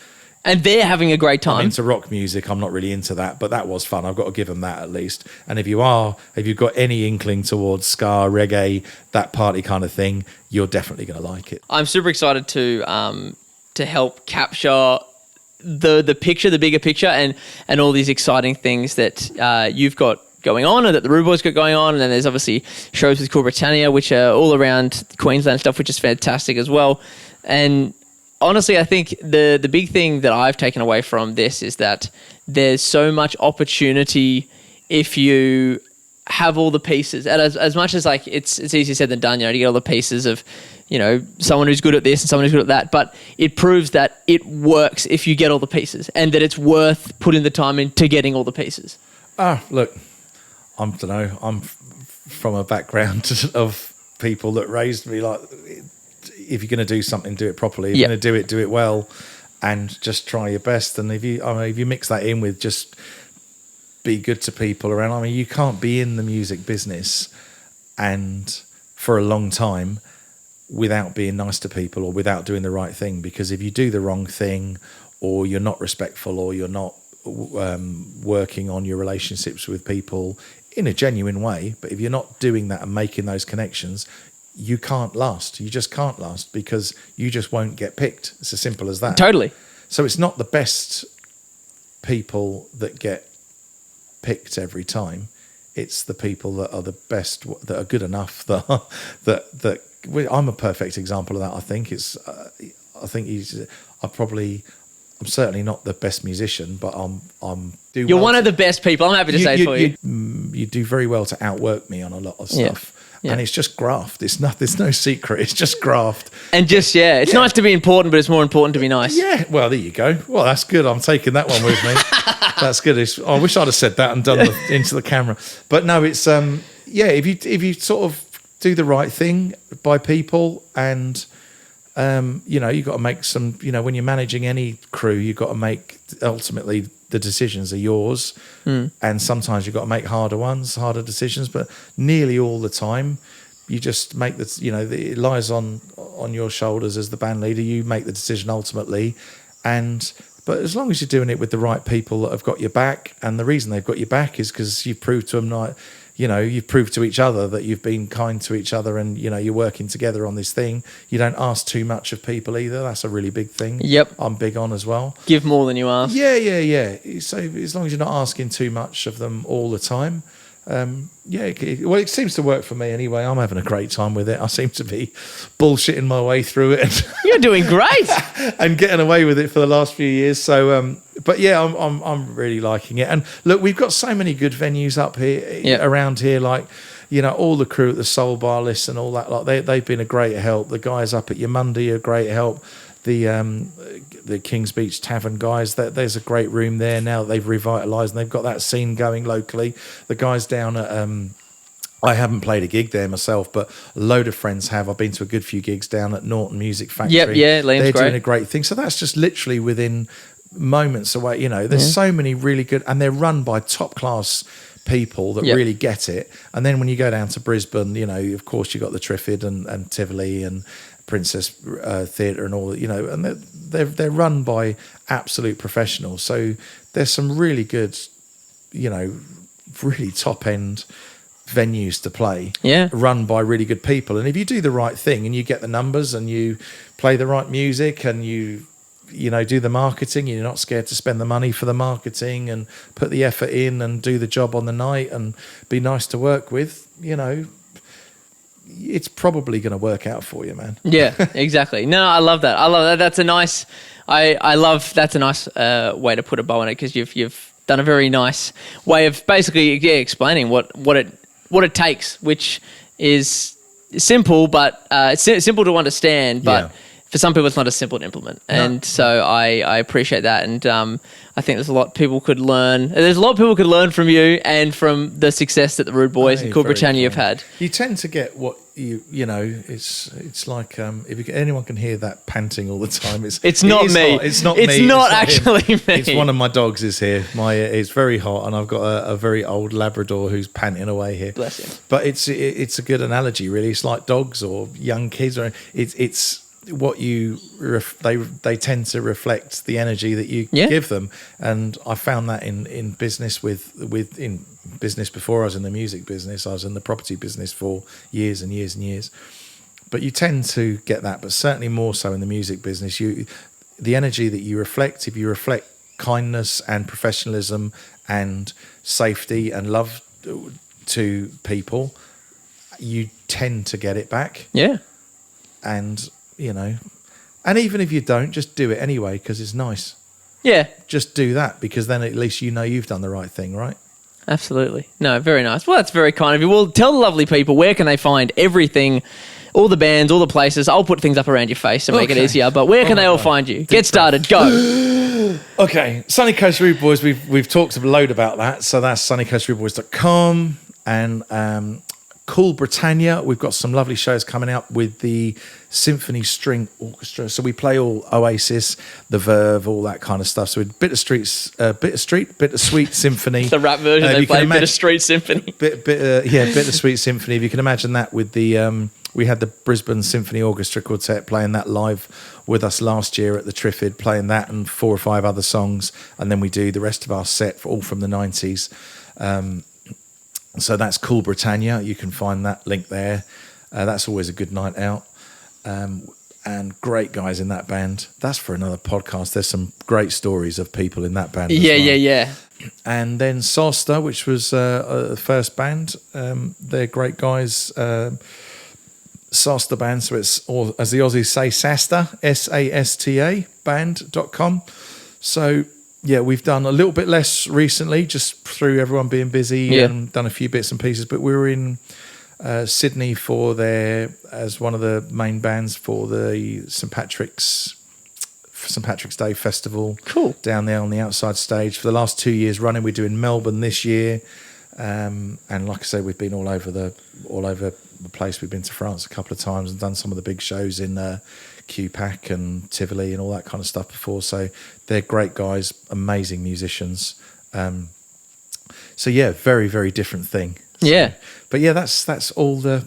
And they're having a great time. I'm into rock music. I'm not really into that, but that was fun. I've got to give them that at least. And if you've got any inkling towards ska, reggae, that party kind of thing, you're definitely going to like it. I'm super excited to help capture the picture, the bigger picture, and all these exciting things that you've got going on and that the Rude Boys got going on. And then there's obviously shows with Cool Britannia, which are all around Queensland stuff, which is fantastic as well. And honestly, I think the big thing that I've taken away from this is that there's so much opportunity if you have all the pieces. And as much as like it's easier said than done, to get all the pieces of, someone who's good at this and someone who's good at that, but it proves that it works if you get all the pieces and that it's worth putting the time into getting all the pieces. Look, I'm from a background of people that raised me like, if you're going to do something, do it properly. If you're going to do it well, and just try your best. And if you mix that in with just be good to people around, you can't be in the music business and for a long time without being nice to people or without doing the right thing. Because if you do the wrong thing, or you're not respectful, or you're not working on your relationships with people in a genuine way, but if you're not doing that and making those connections, you can't last. You just can't last, because you just won't get picked. It's as simple as that. Totally. So it's not the best people that get picked every time. It's the people that are the best, that are good enough. That I'm a perfect example of that. I think I'm certainly not the best musician, but You're one of the best people. I'm happy to say for you. You do very well to outwork me on a lot of stuff. Yeah. And it's just graft. There's no secret. It's just graft. And it's nice to be important, but it's more important to be nice. Yeah. Well, there you go. Well, that's good. I'm taking that one with me. That's good. I wish I'd have said that and done into the camera. But no, it's if you sort of do the right thing by people, and you've got to make some. When you're managing any crew, you've got to make, ultimately the decisions are yours, and sometimes you've got to make harder decisions, but nearly all the time you just make it lies on your shoulders as the band leader. You make the decision ultimately, but as long as you're doing it with the right people that have got your back, and the reason they've got your back is because you've proved to them, you've proved to each other that you've been kind to each other, and you're working together on this thing. You don't ask too much of people either. That's a really big thing. Yep. I'm big on as well. Give more than you ask. Yeah. So as long as you're not asking too much of them all the time, it seems to work for me anyway. I'm having a great time with it. I seem to be bullshitting my way through it. You're doing great. And getting away with it for the last few years. So, but yeah, I'm really liking it. And look, we've got so many good venues up here, around here, like, all the crew at the Soul Bar List and all that. Like they've been a great help. The guys up at Yamundi are a great help. The Kings Beach Tavern guys, there's a great room there now that they've revitalised, and they've got that scene going locally. The guys down at I haven't played a gig there myself, but a load of friends have. I've been to a good few gigs down at Norton Music Factory. Liam's They're great. doing a great thing. So that's just literally within moments away. There's so many really good, and they're run by top class people that really get it. And then when you go down to Brisbane, of course you've got the Triffid and Tivoli, Princess Theatre and all that, and they're run by absolute professionals. So there's some really good, really top end venues to play, run by really good people. And if you do the right thing and you get the numbers and you play the right music and you do the marketing, you're not scared to spend the money for the marketing and put the effort in and do the job on the night and be nice to work with, it's probably going to work out for you, man. Yeah, exactly. No, I love that. That's a nice, that's a nice way to put a bow on it, because you've done a very nice way of basically explaining what it takes, which is simple, but it's simple to understand, but for some people it's not as simple to implement. And so I appreciate that. And I think there's a lot people could learn. There's a lot people could learn from you and from the success that the Rude Boys and Cool Britannia have had. You tend to get what it's like if anyone can hear that panting all the time, it's not me. It's not me. It's not actually me. It's one of my dogs is here. It's very hot, and I've got a very old Labrador who's panting away here. Bless him. But it's a good analogy, really. It's like dogs or young kids, or it's what they tend to reflect the energy that you give them. And I found that in business in business before I was in the music business. I was in the property business for years and years and years. But you tend to get that, but certainly more so in the music business. The energy that you reflect, if you reflect kindness and professionalism and safety and love to people, you tend to get it back. Yeah. And and even if you don't, just do it anyway, because it's nice. Yeah. Just do that, because then at least you've done the right thing, right? Absolutely. No, very nice. Well, that's very kind of you. Well, tell the lovely people, where can they find everything, all the bands, all the places? I'll put things up around your face to make it easier, but where can they all find you? Get started. Go. Okay. Sunny Coast Rude Boys, we've talked a load about that. So that's sunnycoastrudeBoys.com. And Cool Britannia, we've got some lovely shows coming out with the Symphony String Orchestra. So we play all Oasis, The Verve, all that kind of stuff. So Bittersweet Symphony. The rap version, they play Bittersweet Symphony. Bittersweet Symphony. If you can imagine that with the, we had the Brisbane Symphony Orchestra Quartet playing that live with us last year at the Triffid, playing that and 4 or 5 other songs. And then we do the rest of our set all from the 90s. So that's Cool Britannia. You can find that link there. That's always a good night out. And great guys in that band. That's for another podcast. There's some great stories of people in that band. Yeah. And then Sosta, which was the first band. They're great guys. Sosta band. So it's, or as the Aussies say, Sasta, SASTA band.com. So yeah, we've done a little bit less recently, just through everyone being busy and done a few bits and pieces. But we were in Sydney as one of the main bands for the St Patrick's Day Festival. Cool. Down there on the outside stage for the last 2 years running. We're doing Melbourne this year, and like I say, we've been all over the place. We've been to France a couple of times and done some of the big shows in QPAC and Tivoli and all that kind of stuff before. So they're great guys, amazing musicians. So yeah, very, very different thing. So, yeah. But yeah, that's all there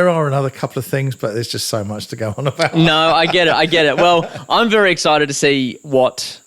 are another couple of things, but there's just so much to go on about. No, I get it. Well, I'm very excited to see what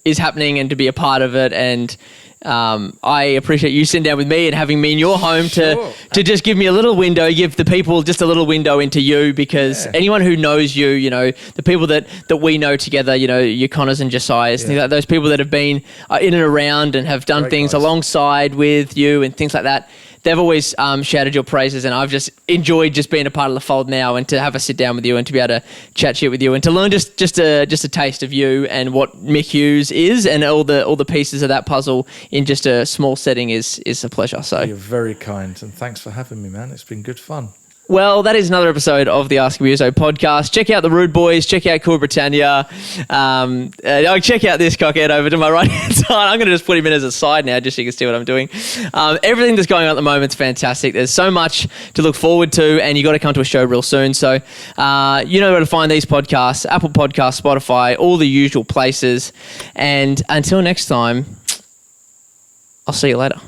is happening and to be a part of it. And I appreciate you sitting down with me and having me in your home to just give me a little window, give the people just a little window into you, because anyone who knows you, the people that we know together, your Connors and Josiahs, things like those people that have been in and around and have done things alongside with you and things like that. They've always shouted your praises, and I've just enjoyed just being a part of the fold now, and to have a sit down with you and to be able to chat shit with you and to learn just a taste of you and what Mick Hughes is and all the pieces of that puzzle in just a small setting is a pleasure. So you're very kind, and thanks for having me, man. It's been good fun. Well, that is another episode of the Ask Muso podcast. Check out the Rude Boys. Check out Cool Britannia. Check out this cockhead over to my right-hand side. I'm going to just put him in as a side now just so you can see what I'm doing. Everything that's going on at the moment is fantastic. There's so much to look forward to, and you got to come to a show real soon. So you know where to find these podcasts: Apple Podcasts, Spotify, all the usual places. And until next time, I'll see you later.